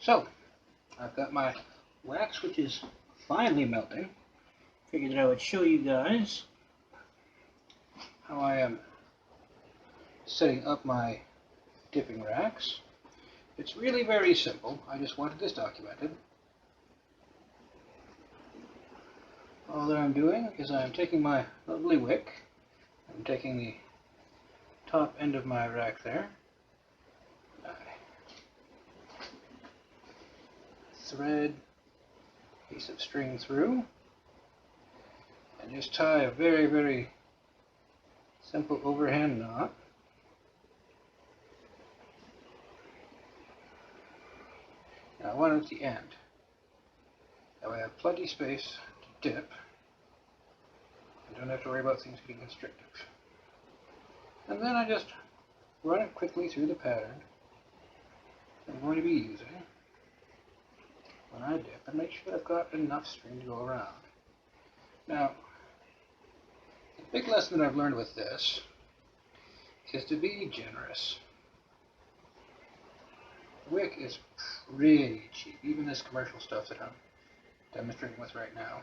So, I've got my wax, which is finally melting. Figured that I would show you guys how I am setting up my dipping racks. It's really very simple. I just wanted this documented. All that I'm doing is I'm taking my lovely wick, I'm taking the top end of my rack there, I thread a piece of string through, and just tie a very, very simple overhand knot. Now one at the end. That way I have plenty of space to dip. I don't have to worry about things getting constrictive. And then I just run it quickly through the pattern I'm going to be using when I dip, and make sure I've got enough string to go around. Now, the big lesson that I've learned with this is to be generous. The wick is pretty cheap, even this commercial stuff that I'm demonstrating with right now.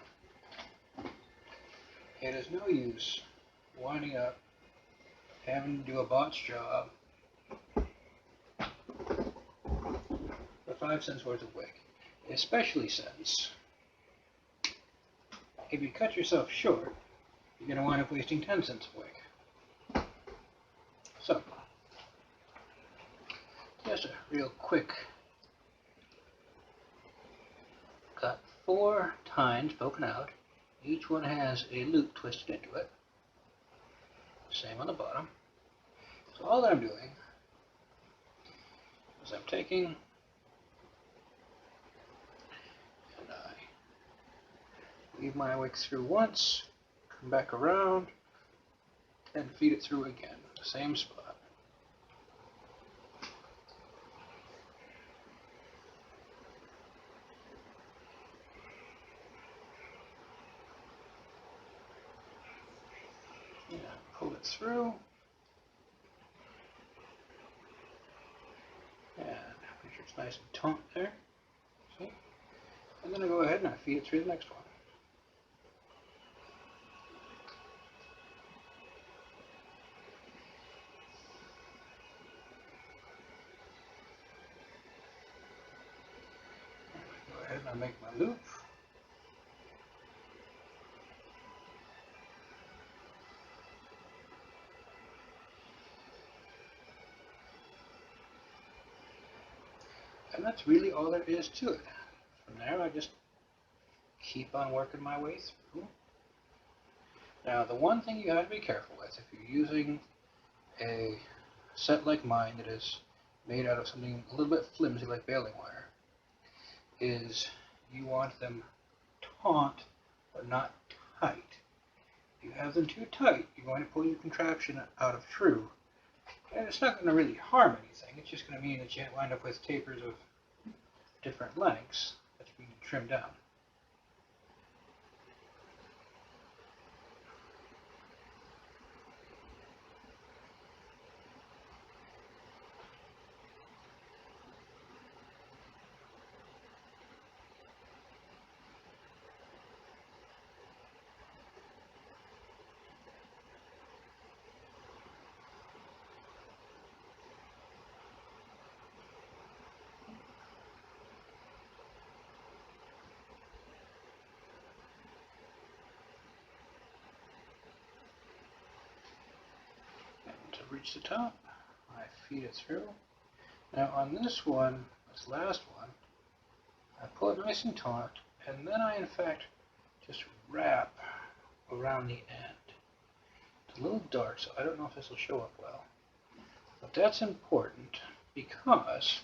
It is no use winding up having to do a botch job for 5 cents worth of wick, especially since if you cut yourself short, you're going to wind up wasting 10 cents of wick. So, just a real quick got 4 tines poking out. Each one has a loop twisted into it. Same on the bottom. So all that I'm doing is I'm taking and I weave my wick through once, come back around, and feed it through again, the same spot. Yeah, pull it through. And make sure it's nice and taut there. See? And then I go ahead and I feed it through the next one. Go ahead and I make my loop. And that's really all there is to it. From there, I just keep on working my way through. Now, the one thing you have to be careful with, if you're using a set like mine that is made out of something a little bit flimsy like baling wire, is you want them taut but not tight. If you have them too tight, you're going to pull your contraption out of true, and it's not going to really harm anything. It's just going to mean that you wind up with tapers of different lengths that you need to trim down. To reach the top, I feed it through. Now on this one, this last one, I pull it nice and taut, and then I in fact just wrap around the end. It's a little dark, so I don't know if this will show up well. But that's important because,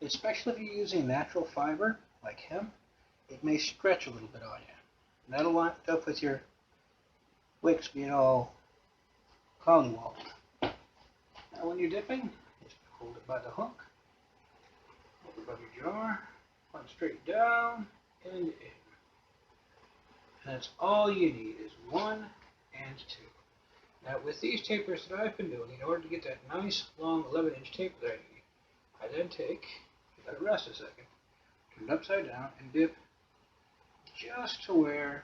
especially if you're using natural fiber like hemp, it may stretch a little bit on you. And that'll wind up with your wicks being all collywalled. Now when you're dipping, just hold it by the hook, hold it above your jar, point straight down and in. And that's all you need is 1 and 2. Now with these tapers that I've been doing, in order to get that nice long 11-inch taper that I need, I then take let it rest a second, turn it upside down, and dip just to where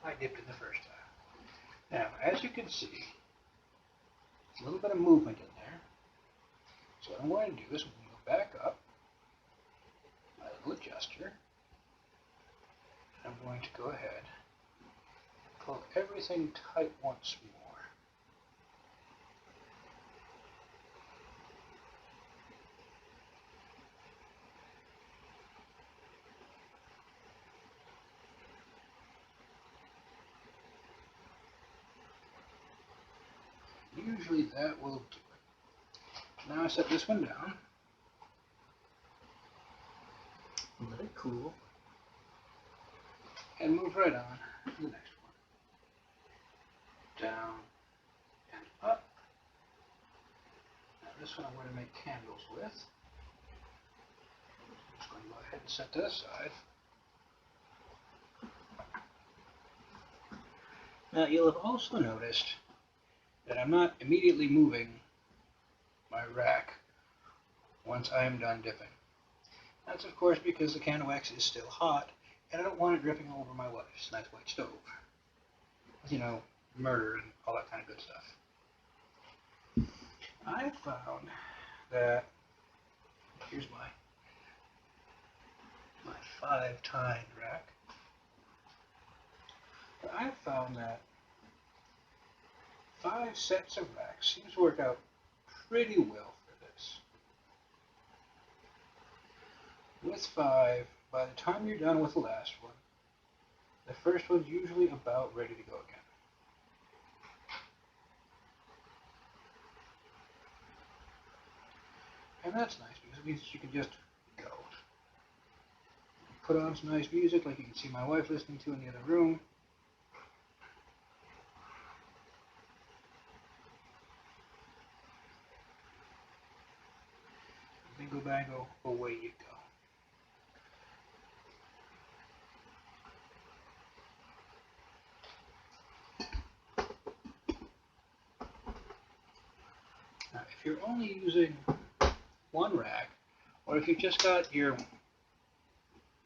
I dipped in the first time. Now, as you can see, a little bit of movement in there. So what I'm going to do is I'm going to go back up, my little adjuster, and I'm going to go ahead and pull everything tight once more. Usually that will do it. Now I set this one down. Let it cool. And move right on to the next one. Down and up. Now this one I'm going to make candles with. I'm just going to go ahead and set that aside. Now you'll have also noticed that I'm not immediately moving my rack once I am done dipping. That's of course because the candle wax is still hot and I don't want it dripping over my wife's nice white stove. You know, murder and all that kind of good stuff. I found that, here's my 5-tined rack. I found that 5 sets of racks seems to work out pretty well for this. With 5, by the time you're done with the last one, the first one's usually about ready to go again. And that's nice because it means that you can just go. Put on some nice music like you can see my wife listening to in the other room. Bingo bango, away you go. Now, if you're only using one rack, or if you've just got your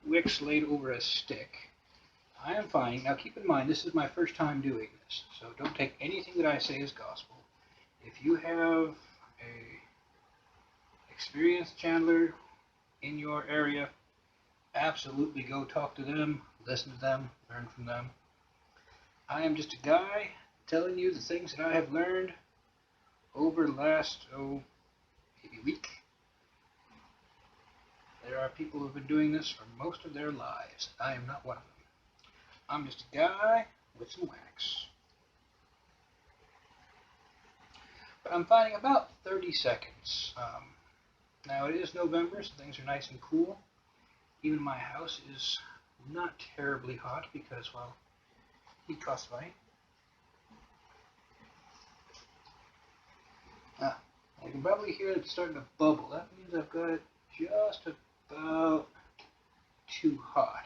wicks laid over a stick, I am finding, now keep in mind this is my first time doing this, so don't take anything that I say as gospel. If you have a experienced chandler in your area, absolutely go talk to them, listen to them, learn from them. I am just a guy telling you the things that I have learned over the last, maybe week. There are people who have been doing this for most of their lives. I am not one of them. I'm just a guy with some wax. But I'm finding about 30 seconds. Now it is November, so things are nice and cool. Even my house is not terribly hot because, well, heat costs money. You can probably hear it starting to bubble. That means I've got it just about too hot.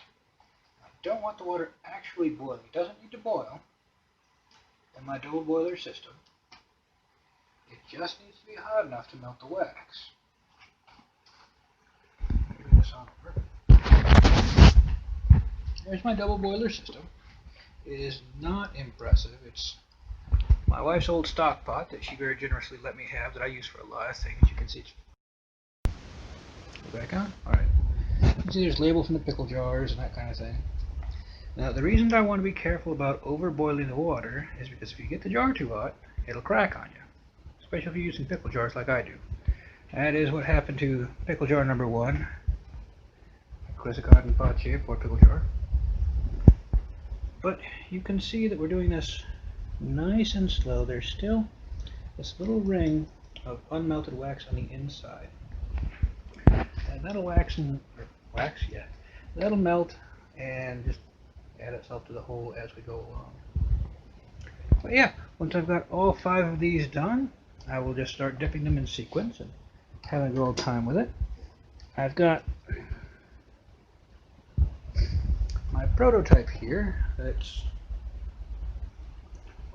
I don't want the water actually boiling. It doesn't need to boil in my double boiler system. It just needs to be hot enough to melt the wax. Turn this on over. There's my double boiler system. It is not impressive. It's my wife's old stock pot that she very generously let me have that I use for a lot of things. You can see. Go back on? Alright. You can see there's labels from the pickle jars and that kind of thing. Now the reason I want to be careful about overboiling the water is because if you get the jar too hot, it'll crack on you. Especially if you're using pickle jars like I do. That is what happened to pickle jar number 1. Quizzicaud pot shape or pickle jar. But you can see that we're doing this nice and slow. There's still this little ring of unmelted wax on the inside. And that'll that'll melt and just add itself to the whole as we go along. But yeah, once I've got all 5 of these done, I will just start dipping them in sequence and having a good old time with it. I've got my prototype here that's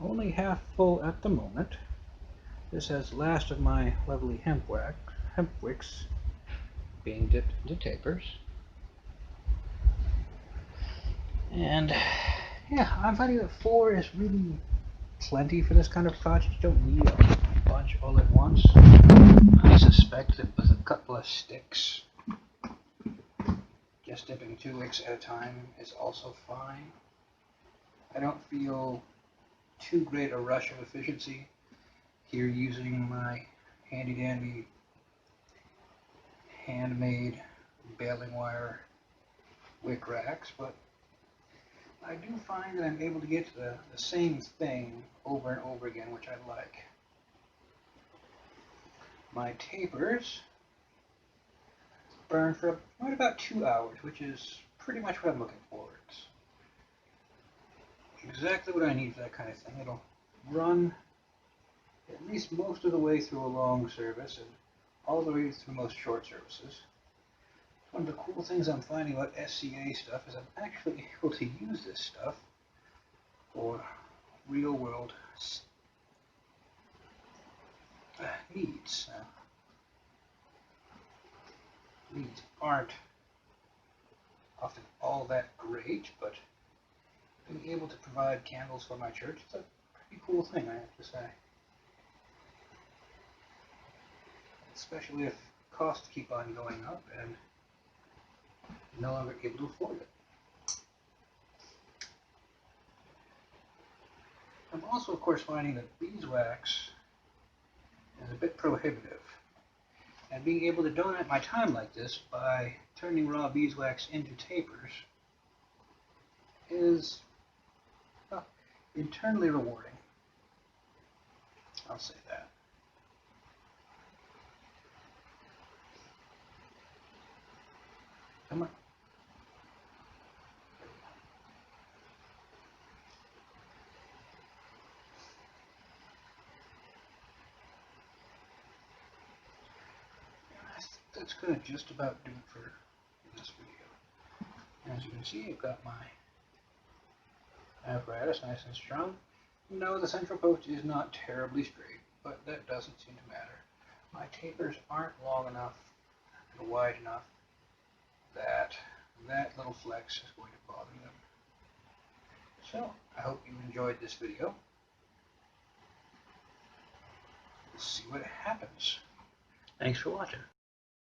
only half full at the moment. This has the last of my lovely hemp wicks being dipped into tapers. And yeah, I'm finding that 4 is really plenty for this kind of project. You don't need a bunch all at once. I suspect that with a couple of sticks, just dipping 2 wicks at a time is also fine. I don't feel too great a rush of efficiency here using my handy dandy handmade baling wire wick racks, but I do find that I'm able to get to the same thing over and over again, which I like. My tapers burn for right about 2 hours, which is pretty much what I'm looking for. It's exactly what I need for that kind of thing. It'll run at least most of the way through a long service and all the way through most short services. One of the cool things I'm finding about SCA stuff is I'm actually able to use this stuff for real world needs. Needs aren't often all that great, but being able to provide candles for my church is a pretty cool thing, I have to say. Especially if costs keep on going up and no longer able to afford it. I'm also, of course, finding that beeswax is a bit prohibitive. And being able to donate my time like this by turning raw beeswax into tapers is internally rewarding. I'll say that. Come on. I think that's going to just about do it for this video. As you can see, I've got my apparatus nice and strong. No, the central post is not terribly straight, but that doesn't seem to matter. My tapers aren't long enough and wide enough that that little flex is going to bother them. So, I hope you enjoyed this video. We'll see what happens. Thanks for watching.